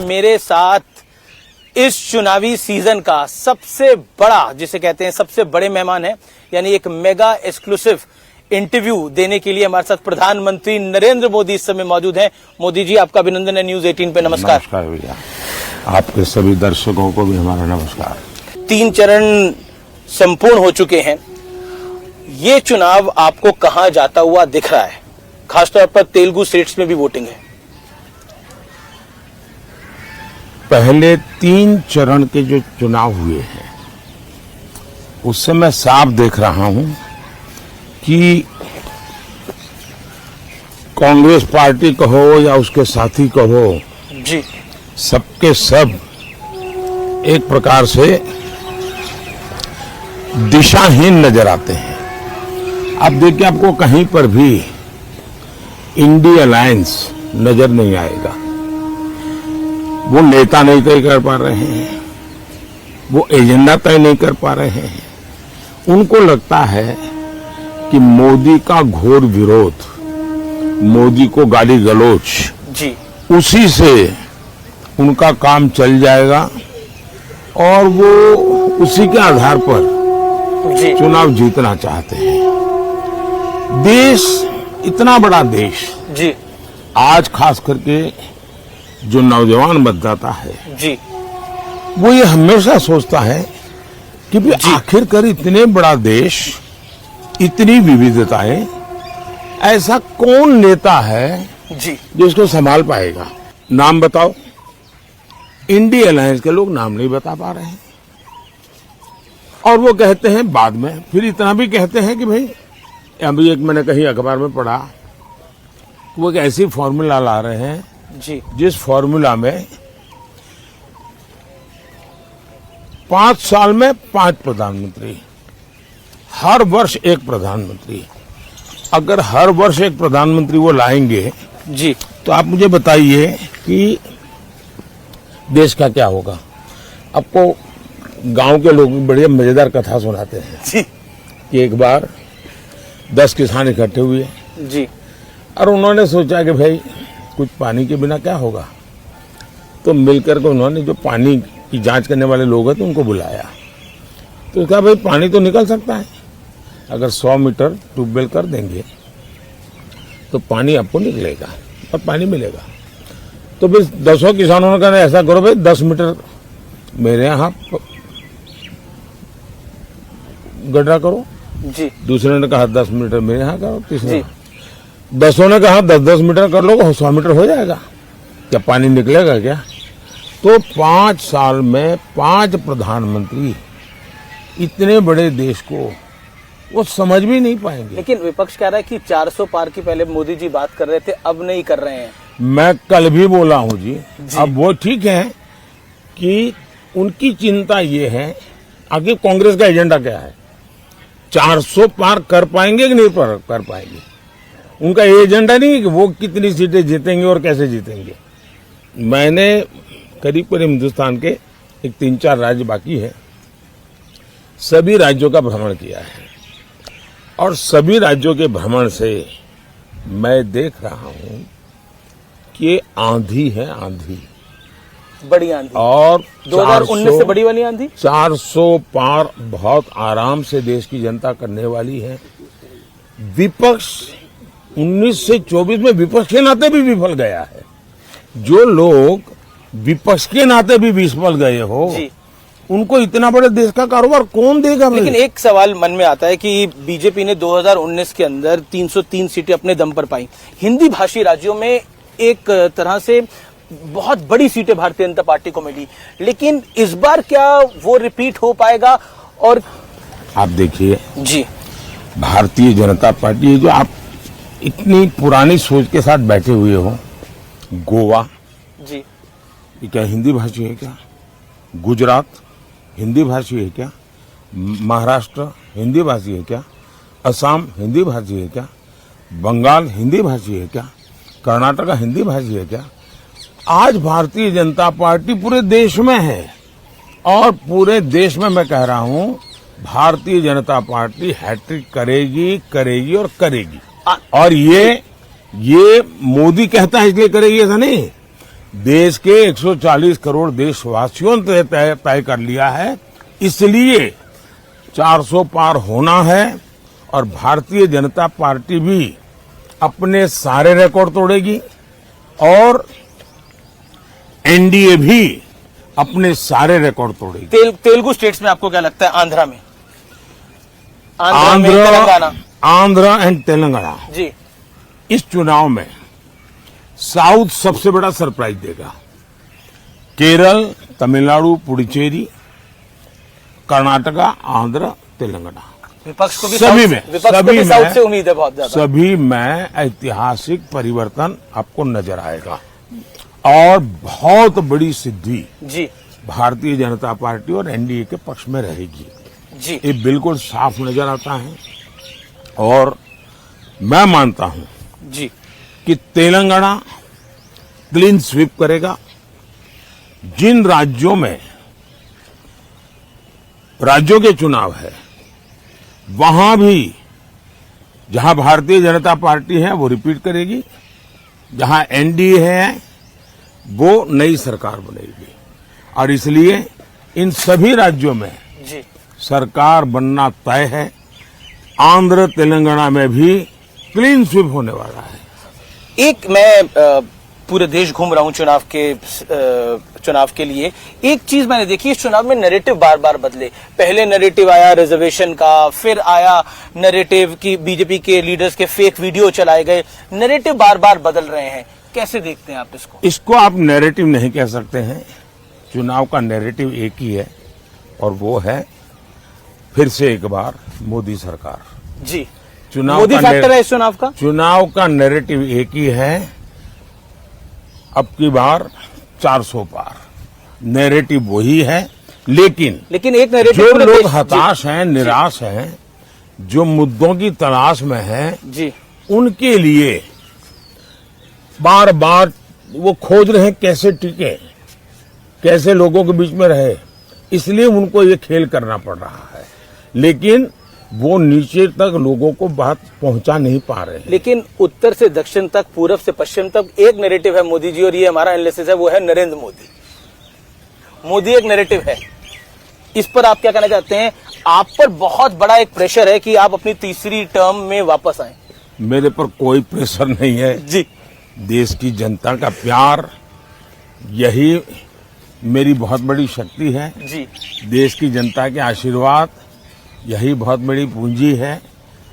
मेरे साथ इस चुनावी सीजन का सबसे बड़ा, जिसे कहते हैं सबसे बड़े मेहमान है, यानी एक मेगा एक्सक्लूसिव इंटरव्यू देने के लिए हमारे साथ प्रधानमंत्री नरेंद्र मोदी इस समय मौजूद हैं। मोदी जी, आपका अभिनंदन है न्यूज 18 पे। नमस्कार। नमस्कार भैया, आपके सभी दर्शकों को भी हमारा नमस्कार। 3 चरण संपूर्ण हो चुके हैं। ये चुनाव आपको कहां जाता हुआ दिख रहा है? खासतौर पर तेलुगु स्टेट्स में भी वोटिंग है। पहले 3 चरण के जो चुनाव हुए हैं उससे मैं साफ देख रहा हूं कि कांग्रेस पार्टी कहो या उसके साथी कहो जी, सबके सब एक प्रकार से दिशाहीन नजर आते हैं। अब देखिए, आपको कहीं पर भी इंडी अलायंस नजर नहीं आएगा। वो नेता नहीं तय कर पा रहे हैं, वो एजेंडा तय नहीं कर पा रहे हैं। उनको लगता है कि मोदी का घोर विरोध, मोदी को गाली गलौज जी, उसी से उनका काम चल जाएगा और वो उसी के आधार पर जी, चुनाव जीतना चाहते हैं। देश, इतना बड़ा देश, जी, आज खास करके जो नौजवान मतदाता है जी, वो ये हमेशा सोचता है कि भी आखिरकार इतने बड़ा देश, इतनी विविधताएं, ऐसा कौन नेता है जी, जो इसको संभाल पाएगा? नाम बताओ। इंडी अलायंस के लोग नाम नहीं बता पा रहे हैं और वो कहते हैं बाद में, फिर इतना भी कहते हैं कि भाई, अभी एक मैंने कहीं अखबार में पढ़ा, वो एक ऐसी फॉर्मूला ला रहे हैं जी, जिस फॉर्मूला में 5 साल में 5 प्रधानमंत्री, हर वर्ष एक प्रधानमंत्री। अगर हर वर्ष एक प्रधानमंत्री वो लाएंगे जी, तो आप मुझे बताइए कि देश का क्या होगा? आपको गांव के लोग बड़ी मजेदार कथा सुनाते हैं जी, कि एक बार 10 किसान इकट्ठे हुए जी, और उन्होंने सोचा कि भाई कुछ पानी के बिना क्या होगा, तो मिलकर के उन्होंने जो पानी की जांच करने वाले लोग हैं तो उनको बुलाया। तो कहा भाई पानी तो निकल सकता है, अगर 100 मीटर ट्यूबवेल कर देंगे तो पानी आपको निकलेगा और पानी मिलेगा। तो फिर 10 किसानों ने कहा ऐसा करो भाई, 10 मीटर मेरे यहाँ गड्ढा करो। जी, दूसरे ने कहा 10 मीटर मेरे यहाँ करो। तीसरे 10 ने कहा 10-10 मीटर कर लो, 100 मीटर हो जाएगा। क्या पानी निकलेगा क्या? तो 5 साल में 5 प्रधानमंत्री, इतने बड़े देश को वो समझ भी नहीं पाएंगे। लेकिन विपक्ष कह रहा है कि 400 पार की पहले मोदी जी बात कर रहे थे, अब नहीं कर रहे हैं। मैं कल भी बोला हूं जी। अब वो ठीक है कि उनकी चिंता ये है, आगे कांग्रेस का एजेंडा क्या है? 400 पार कर पाएंगे कि नहीं कर पाएंगे? उनका एजेंडा नहीं है कि वो कितनी सीटें जीतेंगे और कैसे जीतेंगे। मैंने करीब हिंदुस्तान के एक 3-4 राज्य बाकी है, सभी राज्यों का भ्रमण किया है और सभी राज्यों के भ्रमण से मैं देख रहा हूं कि आंधी है, आंधी, बड़ी आंधी। और 2019 से बड़ी वाली आंधी। 400 पार बहुत आराम से देश की जनता करने वाली है। विपक्ष 19 से 24 में विपक्ष के नाते भी विफल गया है। जो लोग विपक्ष के नाते भी विफल गए हो जी, उनको इतना बड़े देश का कारोबार कौन देगा? लेकिन एक सवाल मन में आता है कि बीजेपी ने 2019 के अंदर 303 सीटें अपने दम पर पाई। हिंदी भाषी राज्यों में एक तरह से बहुत बड़ी सीटें भारतीय जनता पार्टी को मिली, लेकिन इस बार क्या वो रिपीट हो पाएगा? और आप देखिए जी, भारतीय जनता पार्टी, जो आप इतनी पुरानी सोच के साथ बैठे हुए हो, गोवा जी, ये क्या हिंदी भाषी है क्या? गुजरात हिंदी भाषी है क्या? महाराष्ट्र हिंदी भाषी है क्या? असम हिंदी भाषी है क्या? बंगाल हिंदी भाषी है क्या? कर्नाटक हिंदी भाषी है क्या? आज भारतीय जनता पार्टी पूरे देश में है और पूरे देश में मैं कह रहा हूं भारतीय जनता पार्टी हैट्रिक करेगी, करेगी और करेगी। और ये मोदी कहता है इसलिए करेगी ऐसा नहीं, देश के 140 करोड़ देशवासियों ने तय कर लिया है, इसलिए 400 पार होना है। और भारतीय जनता पार्टी भी अपने सारे रिकॉर्ड तोड़ेगी और एनडीए भी अपने सारे रिकॉर्ड तोड़ेगी। तेलुगु स्टेट्स में आपको क्या लगता है? आंध्रा में, तेलंगाना, आंध्र एंड तेलंगाना जी, इस चुनाव में साउथ सबसे बड़ा सरप्राइज देगा। केरल, तमिलनाडु, पुडुचेरी, कर्नाटका, आंध्र, तेलंगाना, विपक्ष को भी सभी में साउथ से उम्मीद है बहुत ज्यादा। सभी में ऐतिहासिक परिवर्तन आपको नजर आएगा और बहुत बड़ी सिद्धि जी भारतीय जनता पार्टी और एनडीए के पक्ष में रहेगी जी। ये बिल्कुल साफ नजर आता है। और मैं मानता हूं जी कि तेलंगाना क्लीन स्वीप करेगा। जिन राज्यों में राज्यों के चुनाव है वहां भी जहां भारतीय जनता पार्टी है वो रिपीट करेगी, जहां एनडीए है वो नई सरकार बनेगी। और इसलिए इन सभी राज्यों में जी सरकार बनना तय है। आंध्र तेलंगाना में भी क्लीन स्वीप होने वाला है। एक मैं पूरे देश घूम रहा हूं चुनाव के लिए। एक चीज मैंने देखी, इस चुनाव में नैरेटिव बार बार बदले। पहले नैरेटिव आया रिजर्वेशन का, फिर आया नैरेटिव कि बीजेपी के लीडर्स के फेक वीडियो चलाए गए। नैरेटिव बार बार बदल रहे हैं, कैसे देखते हैं आप इसको? इसको आप नैरेटिव नहीं कह सकते हैं। चुनाव का नैरेटिव एक ही है और वो है फिर से एक बार मोदी सरकार। जी, चुनाव मोदी का फैक्टर है इस चुनाव का। चुनाव का नैरेटिव एक ही है, अब की बार 400 पार। नैरेटिव वही है, लेकिन एक नैरेटिव जो लोग हताश हैं, निराश हैं, जो मुद्दों की तलाश में हैं, जी, उनके लिए बार बार वो खोज रहे हैं कैसे टिके, कैसे लोगों के बीच में रहे। इसलिए उनको ये खेल करना पड़ रहा है, लेकिन वो नीचे तक लोगों को बात पहुंचा नहीं पा रहे हैं। लेकिन उत्तर से दक्षिण तक, पूरब से पश्चिम तक एक नैरेटिव है मोदी जी, और ये हमारा एनालिसिस है, वो है नरेंद्र मोदी। मोदी एक नैरेटिव है। इस पर आप क्या कहना चाहते हैं? आप पर बहुत बड़ा एक प्रेशर है कि आप अपनी तीसरी टर्म में वापस आए। मेरे पर कोई प्रेशर नहीं है जी, देश की जनता का प्यार, यही मेरी बहुत बड़ी शक्ति है। जी, देश की जनता के आशीर्वाद यही बहुत बड़ी पूंजी है।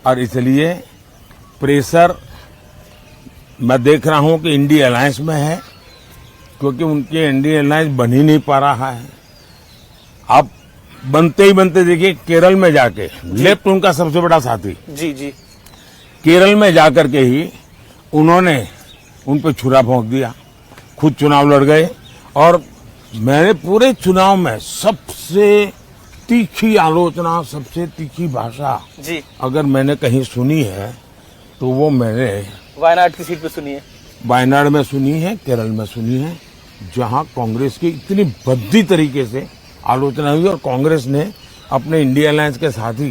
और इसलिए प्रेशर मैं देख रहा हूं कि इंडिया अलायंस में है, क्योंकि उनके इंडिया अलायंस बन ही नहीं पा रहा है। अब बनते ही बनते देखिए केरल में जाके, लेफ्ट उनका सबसे बड़ा साथी, जी, जी, केरल में जाकर के ही उन्होंने उन पर छुरा भोंक दिया, खुद चुनाव लड़ गए। और मैंने पूरे चुनाव में सबसे तीखी आलोचना, सबसे तीखी भाषा जी, अगर मैंने कहीं सुनी है तो वो मैंने वायनाड की सीट पे सुनी है। वायनाड में सुनी है, केरल में सुनी है, जहां कांग्रेस की इतनी भद्दी तरीके से आलोचना हुई और कांग्रेस ने अपने इंडिया अलायंस के साथी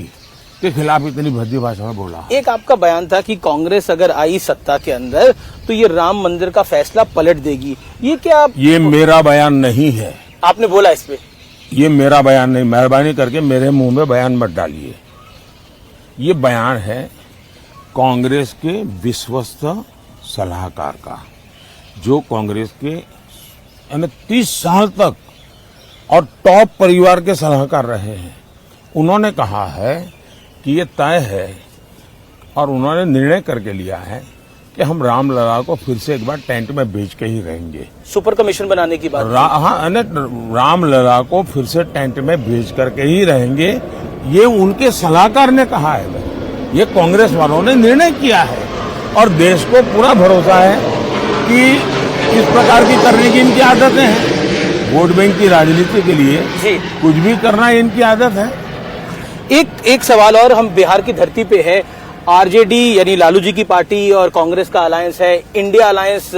के खिलाफ इतनी भद्दी भाषा में बोला। एक आपका बयान था कि कांग्रेस अगर आई सत्ता के अंदर तो ये राम मंदिर का फैसला पलट देगी। ये क्या ये मेरा बयान नहीं है। आपने बोला इस पे? ये मेरा बयान नहीं, मेहरबानी करके मेरे मुंह में बयान मत डालिए। ये बयान है कांग्रेस के विश्वस्त सलाहकार का, जो कांग्रेस के 30 साल तक और टॉप परिवार के सलाहकार रहे हैं। उन्होंने कहा है कि ये तय है और उन्होंने निर्णय करके लिया है कि हम रामलला को फिर से एक बार टेंट में बेच के ही रहेंगे। सुपर कमीशन बनाने की बात। हाँ, रामलला को फिर से टेंट में बेच करके ही रहेंगे, ये उनके सलाहकार ने कहा है। ये कांग्रेस वालों ने निर्णय किया है और देश को पूरा भरोसा है कि इस प्रकार की करने की इनकी आदतें हैं। वोट बैंक की राजनीति के लिए जी, कुछ भी करना इनकी आदत है। एक सवाल और, हम बिहार की धरती पे है। आरजेडी यानी लालू जी की पार्टी और कांग्रेस का अलायंस है, इंडिया अलायंस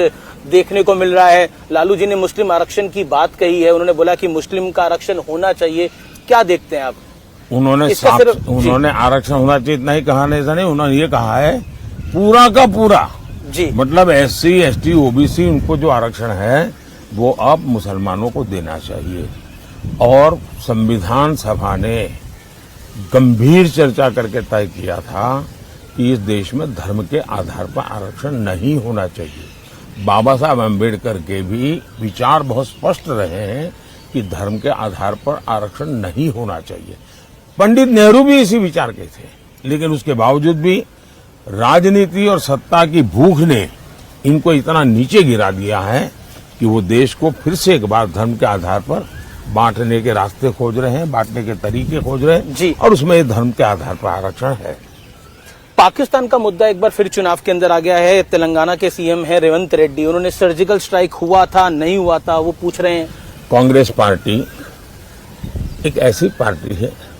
देखने को मिल रहा है। लालू जी ने मुस्लिम आरक्षण की बात कही है, उन्होंने बोला कि मुस्लिम का आरक्षण होना चाहिए। क्या देखते हैं आप? उन्होंने आरक्षण होना चाहिए इतना ही कहा नहीं, ऐसा नहीं, उन्होंने ये कहा है पूरा का पूरा जी, मतलब SC ST OBC उनको जो आरक्षण है वो अब मुसलमानों को देना चाहिए। और संविधान सभा ने गंभीर चर्चा करके तय किया था कि इस देश में धर्म के आधार पर आरक्षण नहीं होना चाहिए। बाबा साहब अम्बेडकर के भी विचार बहुत स्पष्ट रहे हैं कि धर्म के आधार पर आरक्षण नहीं होना चाहिए। पंडित नेहरू भी इसी विचार के थे, लेकिन उसके बावजूद भी राजनीति और सत्ता की भूख ने इनको इतना नीचे गिरा दिया है कि वो देश को फिर से एक बार धर्म के आधार पर बांटने के रास्ते खोज रहे हैं, बांटने के तरीके खोज रहे हैं जी। और उसमें धर्म के आधार पर आरक्षण है। पाकिस्तान का मुद्दा एक बार फिर चुनाव के अंदर आ गया है। तेलंगाना के सीएम है रेवंत रेड्डी, उन्होंने सर्जिकल स्ट्राइक हुआ था नहीं हुआ था वो पूछ रहे हैं। कांग्रेस पार्टी एक ऐसी पार्टी है